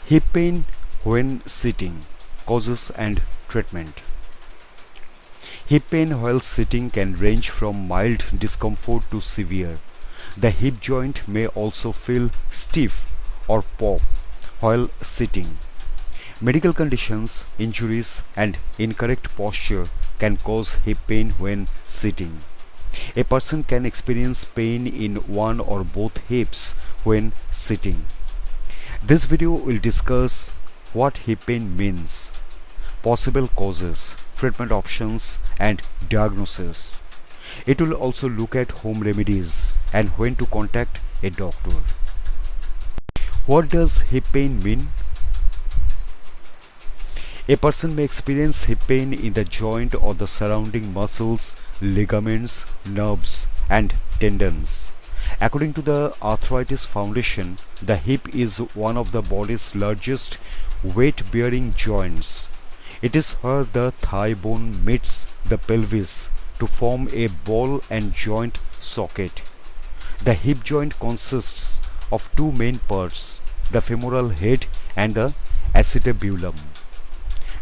Hip pain when sitting, causes and treatment. Hip pain while sitting can range from mild discomfort to severe. The hip joint may also feel stiff or pop while sitting. Medical conditions, injuries, and incorrect posture can cause hip pain when sitting. A person can experience pain in one or both hips when sitting. This video will discuss what hip pain means, possible causes, treatment options, and diagnosis. It will also look at home remedies and when to contact a doctor. What does hip pain mean? A person may experience hip pain in the joint or the surrounding muscles, ligaments, nerves, and tendons. According to the Arthritis Foundation, the hip is one of the body's largest weight-bearing joints. It is where the thigh bone meets the pelvis to form a ball and joint socket. The hip joint consists of two main parts, the femoral head and the acetabulum.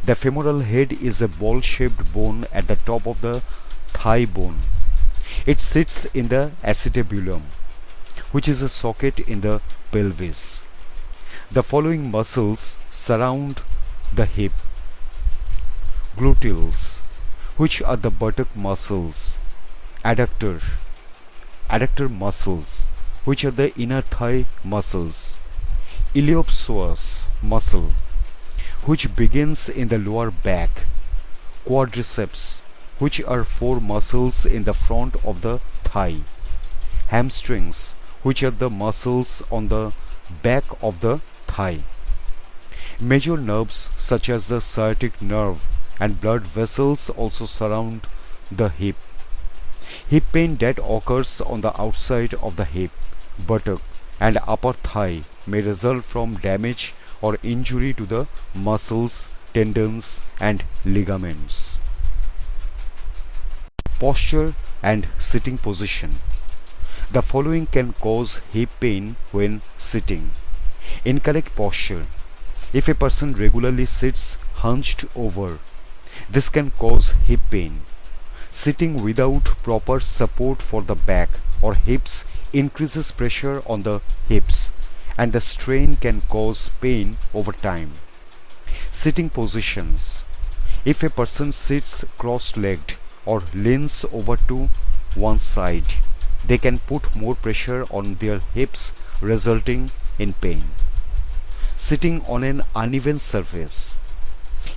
The femoral head is a ball-shaped bone at the top of the thigh bone. It sits in the acetabulum, which is a socket in the pelvis. The following muscles surround the hip: gluteals, which are the buttock muscles; adductor muscles, which are the inner thigh muscles; iliopsoas muscle, which begins in the lower back; quadriceps, which are four muscles in the front of the thigh; hamstrings, which are the muscles on the back of the thigh. Major nerves such as the sciatic nerve and blood vessels also surround the hip. Hip pain that occurs on the outside of the hip, buttock, and upper thigh may result from damage or injury to the muscles, tendons, and ligaments. Posture and sitting position. The following can cause hip pain when sitting. Incorrect posture. If a person regularly sits hunched over, this can cause hip pain. Sitting without proper support for the back or hips increases pressure on the hips, and the strain can cause pain over time. Sitting positions. If a person sits cross-legged or leans over to one side, they can put more pressure on their hips, resulting in pain. Sitting on an uneven surface.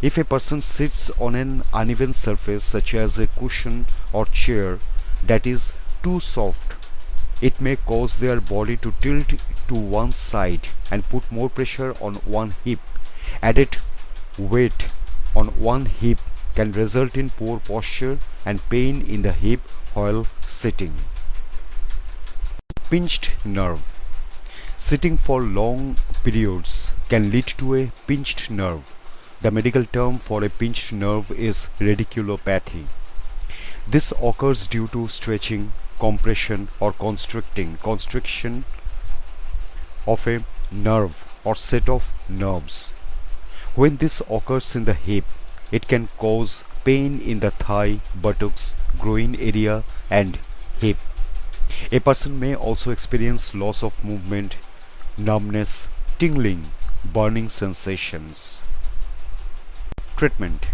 If a person sits on an uneven surface such as a cushion or chair that is too soft, it may cause their body to tilt to one side and put more pressure on one hip. Added weight on one hip can result in poor posture and pain in the hip while sitting. Pinched nerve. Sitting for long periods can lead to a pinched nerve. The medical term for a pinched nerve is radiculopathy. This occurs due to stretching, compression, or constriction of a nerve or set of nerves. When this occurs in the hip, it can cause pain in the thigh, buttocks, groin area, and hip. A person may also experience loss of movement, numbness, tingling, burning sensations. Treatment.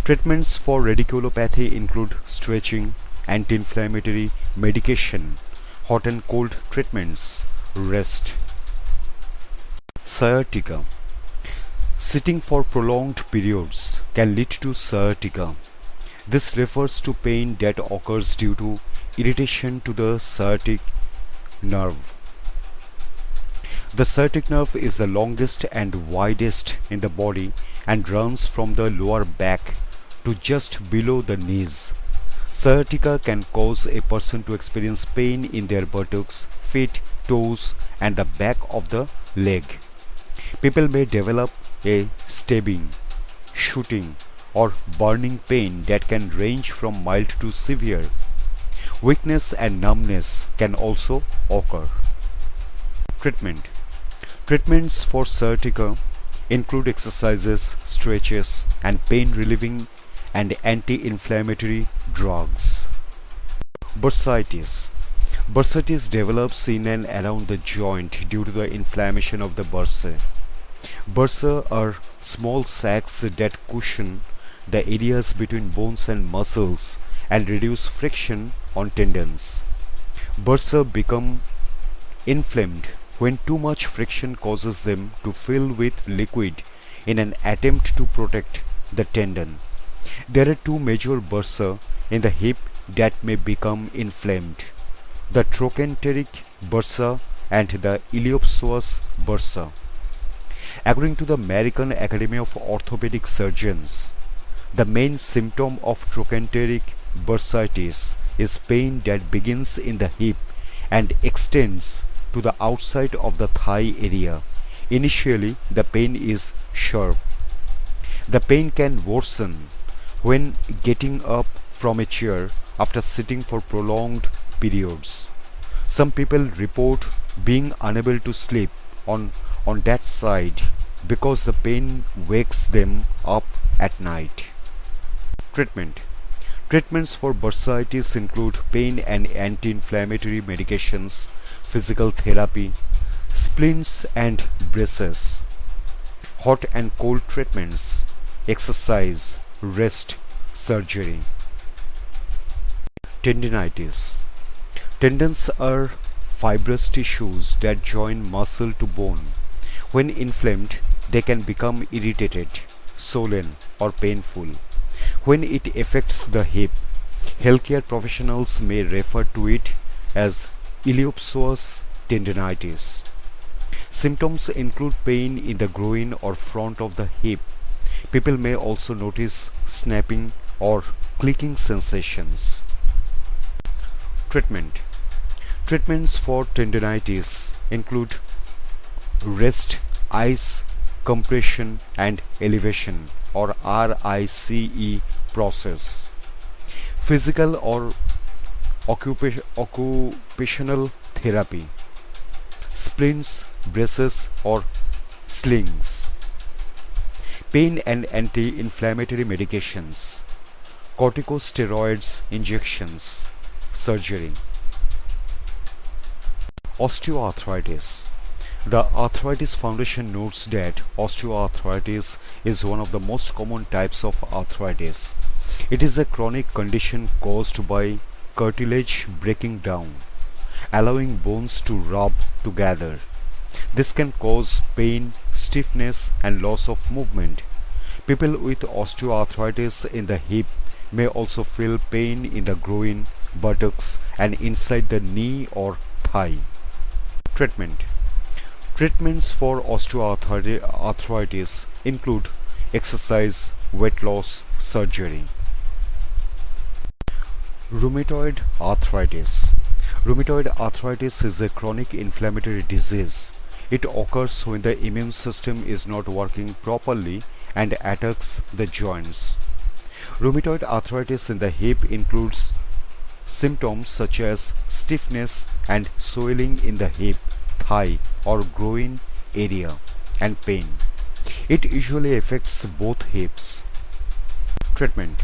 Treatments for radiculopathy include stretching, anti-inflammatory medication, hot and cold treatments, rest. Sciatica. Sitting for prolonged periods can lead to sciatica. This refers to pain that occurs due to irritation to the sciatic nerve. The sciatic nerve is the longest and widest in the body and runs from the lower back to just below the knees. Sciatica can cause a person to experience pain in their buttocks, feet, toes, and the back of the leg. People may develop a stabbing, shooting, or burning pain that can range from mild to severe. Weakness and numbness can also occur. Treatment. Treatments for sciatica include exercises, stretches, and pain relieving and anti-inflammatory drugs. Bursitis. Bursitis develops in and around the joint due to the inflammation of the bursae. Bursa are small sacs that cushion the areas between bones and muscles and reduce friction on tendons. Bursa become inflamed when too much friction causes them to fill with liquid in an attempt to protect the tendon. There are two major bursa in the hip that may become inflamed: the trochanteric bursa and the iliopsoas bursa. According to the American Academy of Orthopedic Surgeons, the main symptom of trochanteric bursitis is pain that begins in the hip and extends to the outside of the thigh area. Initially, the pain is sharp. The pain can worsen when getting up from a chair after sitting for prolonged periods. Some people report being unable to sleep on that side because the pain wakes them up at night. Treatment. Treatments for bursitis include pain and anti-inflammatory medications, physical therapy, splints and braces, hot and cold treatments, exercise, rest, surgery. Tendinitis. Tendons are fibrous tissues that join muscle to bone. When inflamed, they can become irritated, swollen, or painful. When it affects the hip, healthcare professionals may refer to it as iliopsoas tendinitis. Symptoms include pain in the groin or front of the hip. People may also notice snapping or clicking sensations. Treatment. Treatments for tendinitis include rest, ice, compression and elevation or RICE process, physical or occupational therapy, splints, braces or slings, pain and anti-inflammatory medications, corticosteroids injections, surgery. Osteoarthritis. The Arthritis Foundation notes that osteoarthritis is one of the most common types of arthritis. It is a chronic condition caused by cartilage breaking down, allowing bones to rub together. This can cause pain, stiffness, and loss of movement. People with osteoarthritis in the hip may also feel pain in the groin, buttocks, and inside the knee or thigh. Treatment. Treatments for osteoarthritis include exercise, weight loss, surgery. Rheumatoid arthritis. Rheumatoid arthritis is a chronic inflammatory disease. It occurs when the immune system is not working properly and attacks the joints. Rheumatoid arthritis in the hip includes symptoms such as stiffness and swelling in the hip, thigh or groin area and pain. It usually affects both hips. Treatment.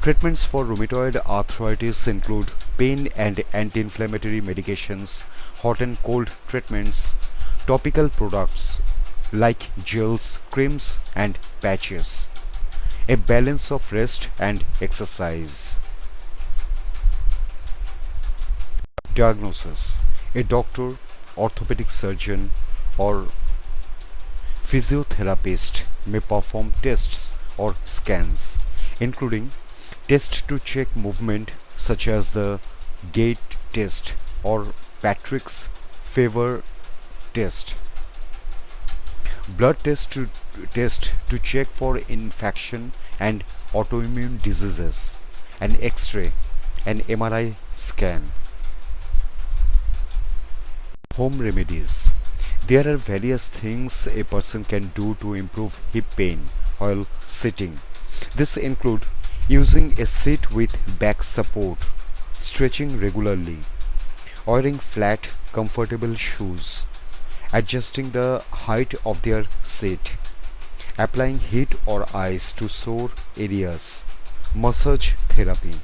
Treatments for rheumatoid arthritis include pain and anti-inflammatory medications, hot and cold treatments, topical products like gels, creams and patches, a balance of rest and exercise. Diagnosis. A doctor, orthopedic surgeon or physiotherapist may perform tests or scans, including tests to check movement such as the gait test or Patrick's favor test, blood test to check for infection and autoimmune diseases, an X-ray, an MRI scan. Home remedies. There are various things a person can do to improve hip pain while sitting. This include using a seat with back support, stretching regularly, wearing flat, comfortable shoes, adjusting the height of their seat, applying heat or ice to sore areas, massage therapy.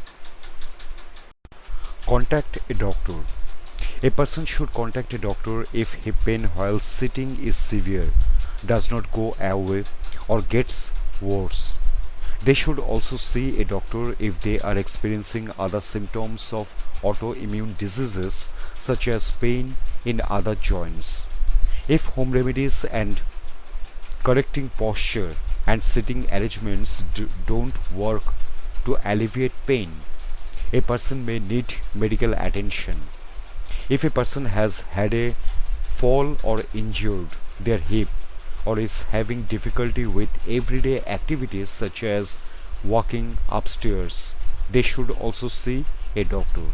Contact a doctor. A person should contact a doctor if hip pain while sitting is severe, does not go away, or gets worse. They should also see a doctor if they are experiencing other symptoms of autoimmune diseases such as pain in other joints. If home remedies and correcting posture and sitting arrangements don't work to alleviate pain, a person may need medical attention. If a person has had a fall or injured their hip or is having difficulty with everyday activities such as walking upstairs, they should also see a doctor.